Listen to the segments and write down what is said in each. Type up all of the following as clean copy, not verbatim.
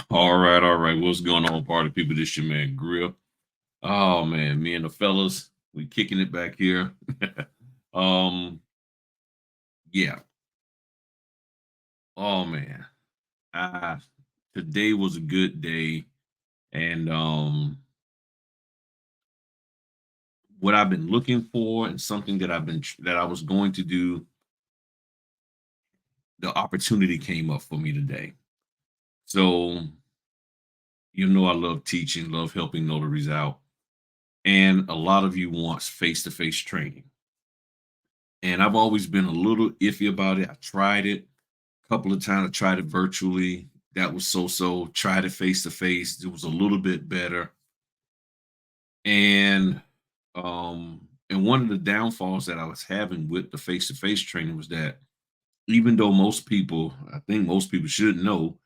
All right, all right. What's going on, party people? This your man Grill. Oh man, me and the fellas, we kicking it back here. um, yeah. Oh man. Uh Today was a good day. And what I've been looking for and something that that I was going to do, the opportunity came up for me today. So, I love teaching, love helping notaries out. And a lot of you wants face-to-face training. And I've always been a little iffy about it. I tried it a couple of times. I tried it virtually. That was so. Tried it face to face. It was a little bit better. And one of the downfalls that I was having with the face to face training was that even though I think most people should know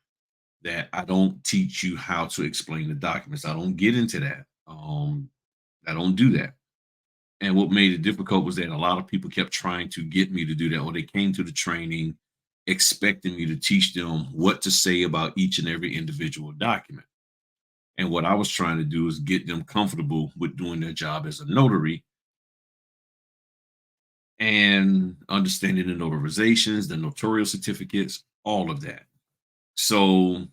that I don't teach you how to explain the documents. I don't get into that. I don't do that. And what made it difficult was that a lot of people kept trying to get me to do that, or they came to the training expecting me to teach them what to say about each and every individual document. And what I was trying to do is get them comfortable with doing their job as a notary and understanding the notarizations, the notarial certificates, all of that. So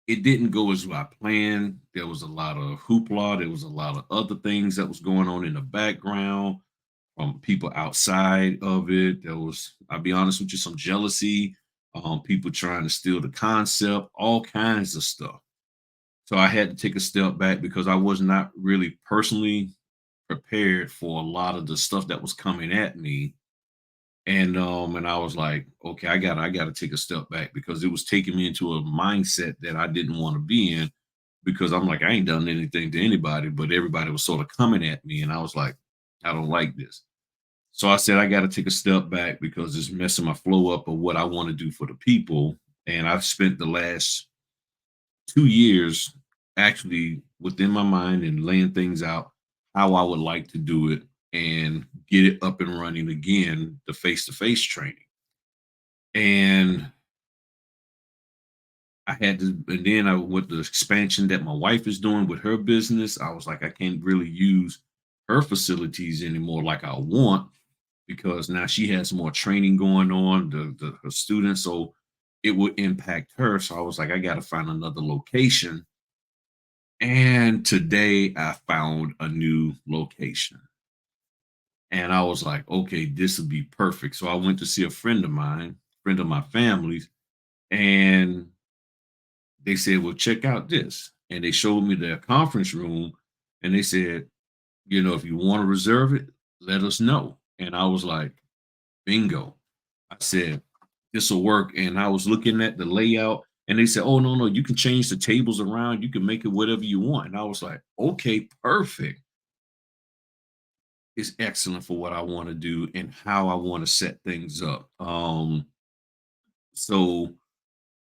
it didn't go as I planned. There was a lot of hoopla. There was a lot of other things that was going on in the background from people outside of it. There was, I'll be honest with you, some jealousy, people trying to steal the concept, all kinds of stuff. So I had to take a step back because I was not really personally prepared for a lot of the stuff that was coming at me. And I was like, okay, I gotta take a step back because it was taking me into a mindset that I didn't want to be in because I'm like, I ain't done anything to anybody, but everybody was sort of coming at me. And I was like, I don't like this. So I said, I got to take a step back because it's messing my flow up of what I want to do for the people. And I've spent the last 2 years actually within my mind and laying things out how I would like to do it and get it up and running again, the face to face training. And and then with the expansion that my wife is doing with her business, I was like, I can't really use her facilities anymore like I want because now she has more training going on, her students, so it would impact her. So I was like, I got to find another location. And today I found a new location. And I was like, okay, this would be perfect. So I went to see a friend of mine, friend of my family's, and they said, well, check out this. And they showed me their conference room and they said, if you want to reserve it, let us know. And I was like, bingo. I said, this will work. And I was looking at the layout and they said, oh, no, you can change the tables around. You can make it whatever you want. And I was like, okay, perfect. It's excellent for what I want to do and how I want to set things up. So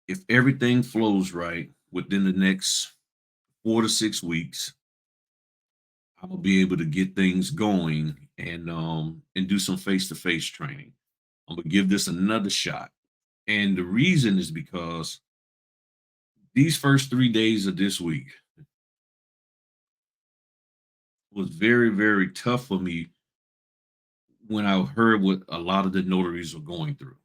if everything flows right within the next 4 to 6 weeks, I'll be able to get things going and do some face-to-face training. I'm gonna give this another shot. And the reason is because these first 3 days of this week was very, very tough for me when I heard what a lot of the notaries were going through.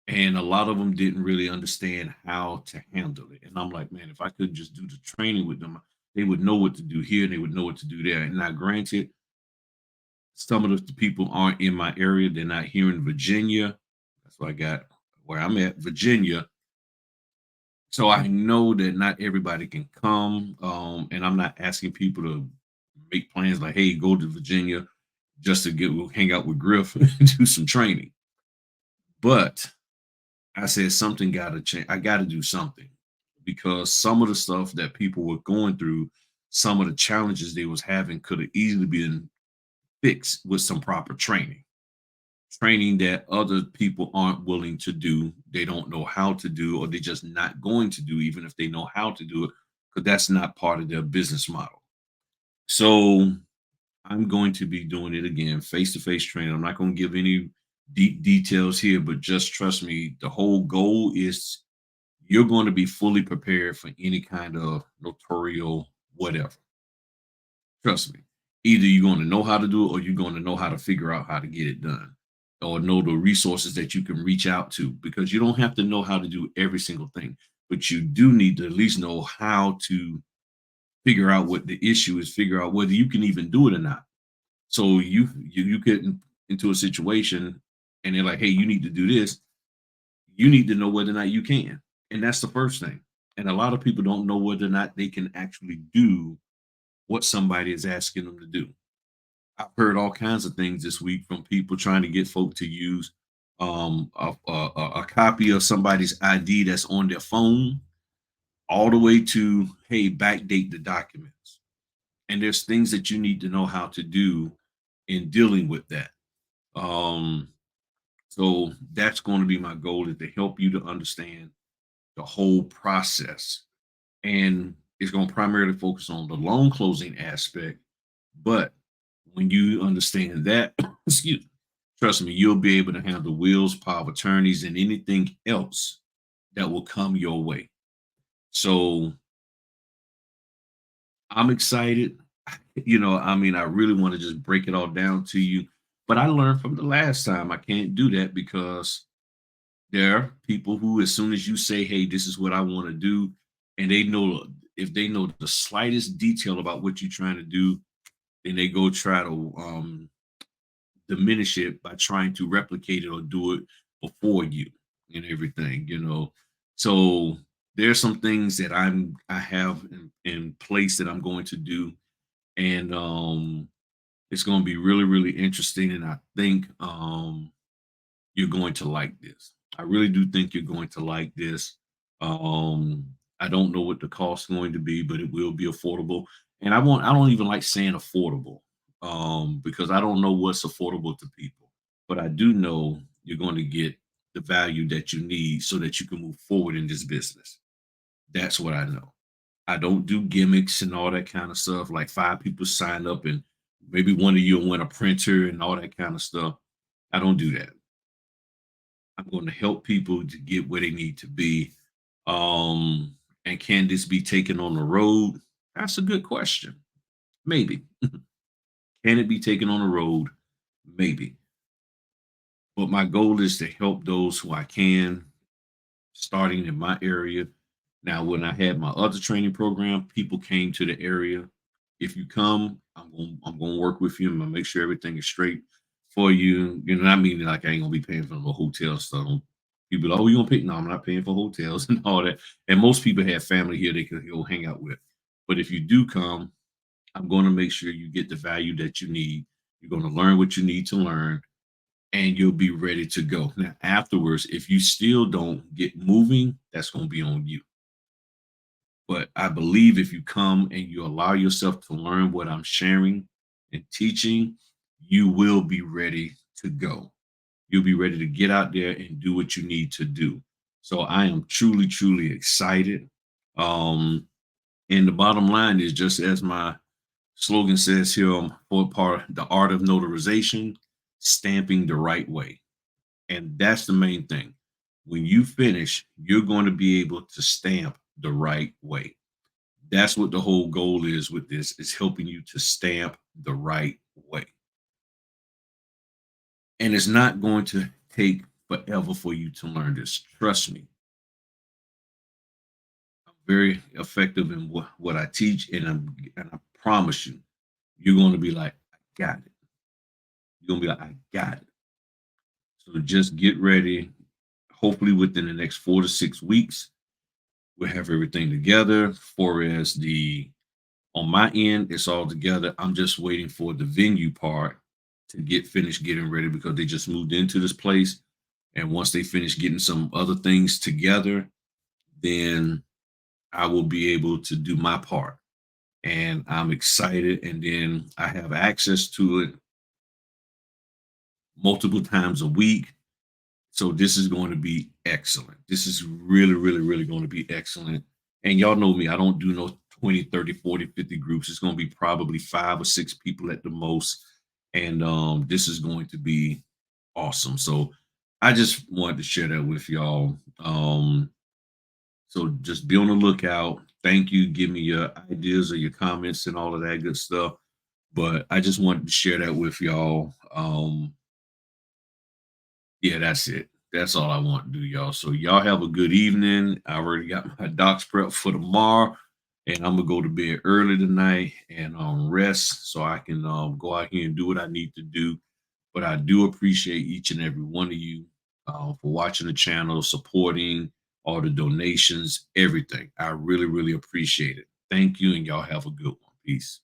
And a lot of them didn't really understand how to handle it. And I'm like, man, if I could just do the training with them, they would know what to do here and they would know what to do there. And now, granted, some of the people aren't in my area. They're not here in Virginia. That's why I got where I'm at, Virginia. So I know that not everybody can come. And I'm not asking people to make plans like, hey, go to Virginia just to hang out with Griff and do some training. But I said something gotta change. I gotta do something because some of the stuff that people were going through, some of the challenges they was having could have easily been fixed with some proper training. Training that other people aren't willing to do, they don't know how to do, or they're just not going to do, even if they know how to do it, because that's not part of their business model. So I'm going to be doing it again, face to face training. I'm not going to give any deep details here, but just trust me, the whole goal is you're going to be fully prepared for any kind of notarial whatever. Trust me. Either you're going to know how to do it or you're going to know how to figure out how to get it done or know the resources that you can reach out to, because you don't have to know how to do every single thing, but you do need to at least know how to figure out what the issue is, figure out whether you can even do it or not. So you get into a situation and they're like, "Hey, you need to do this." You need to know whether or not you can. And that's the first thing. And a lot of people don't know whether or not they can actually do what somebody is asking them to do. I've heard all kinds of things this week from people trying to get folk to use a copy of somebody's ID that's on their phone, all the way to, hey, backdate the documents. And there's things that you need to know how to do in dealing with that. Um, so that's going to be my goal, is to help you to understand the whole process. And it's going to primarily focus on the loan closing aspect. But when you understand that, excuse me, trust me, you'll be able to handle wills, power of attorneys, and anything else that will come your way. So I'm excited. I mean, I really want to just break it all down to you. But I learned from the last time I can't do that, because there are people who, as soon as you say, "Hey, this is what I want to do," and they know, if they know the slightest detail about what you're trying to do, then they go try to diminish it by trying to replicate it or do it before you and everything. So there's some things that I have in place that I'm going to do, and it's going to be really, really interesting. And I think you're going to like this. I really do think you're going to like this. Um, I don't know what the cost is going to be, but it will be affordable. And I don't even like saying affordable, because I don't know what's affordable to people. But I do know you're going to get the value that you need so that you can move forward in this business. That's what I know. I don't do gimmicks and all that kind of stuff, like five people sign up and maybe one of you will win a printer and all that kind of stuff. I don't do that. I'm going to help people to get where they need to be. Um, and can this be taken on the road? That's a good question. Maybe. Can it be taken on the road? Maybe. But my goal is to help those who I can, starting in my area. Now, when I had my other training program, people came to the area. If you come, I'm gonna work with you. I'm gonna make sure everything is straight for you. I mean, like, I ain't gonna be paying for no hotel stuff. People like, "Oh, you gonna pay?" No, I'm not paying for hotels and all that. And most people have family here they can go hang out with. But if you do come, I'm gonna make sure you get the value that you need. You're gonna learn what you need to learn, and you'll be ready to go. Now, afterwards, if you still don't get moving, that's gonna be on you. But I believe if you come and you allow yourself to learn what I'm sharing and teaching, you will be ready to go. You'll be ready to get out there and do what you need to do. So I am truly, truly excited. Um, and the bottom line is, just as my slogan says here, for part the art of notarization, stamping the right way. And that's the main thing. When you finish, you're going to be able to stamp the right way. That's what the whole goal is with this, is helping you to stamp the right way. And it's not going to take forever for you to learn this. Trust me. I'm very effective in what I teach, and I promise you, you're going to be like, "I got it." You're going to be like, "I got it." So just get ready. Hopefully within the next 4 to 6 weeks, we'll have everything together. For as the On my end, it's all together. I'm just waiting for the venue part to get finished getting ready, because they just moved into this place. And once they finish getting some other things together, then I will be able to do my part. And I'm excited. And then I have access to it multiple times a week. So this is going to be excellent. This is really, really, really going to be excellent. And y'all know me, I don't do no 20, 30, 40, 50 groups. It's going to be probably 5 or 6 people at the most. And this is going to be awesome. So I just wanted to share that with y'all. So just be on the lookout. Thank you. Give me your ideas or your comments and all of that good stuff. But I just wanted to share that with y'all. Yeah, that's it. That's all I want to do, y'all. So y'all have a good evening. I already got my docs prep for tomorrow, and I'm gonna go to bed early tonight and rest so I can go out here and do what I need to do. But I do appreciate each and every one of you for watching the channel, supporting all the donations, everything. I really, really appreciate it. Thank you, and y'all have a good one. Peace.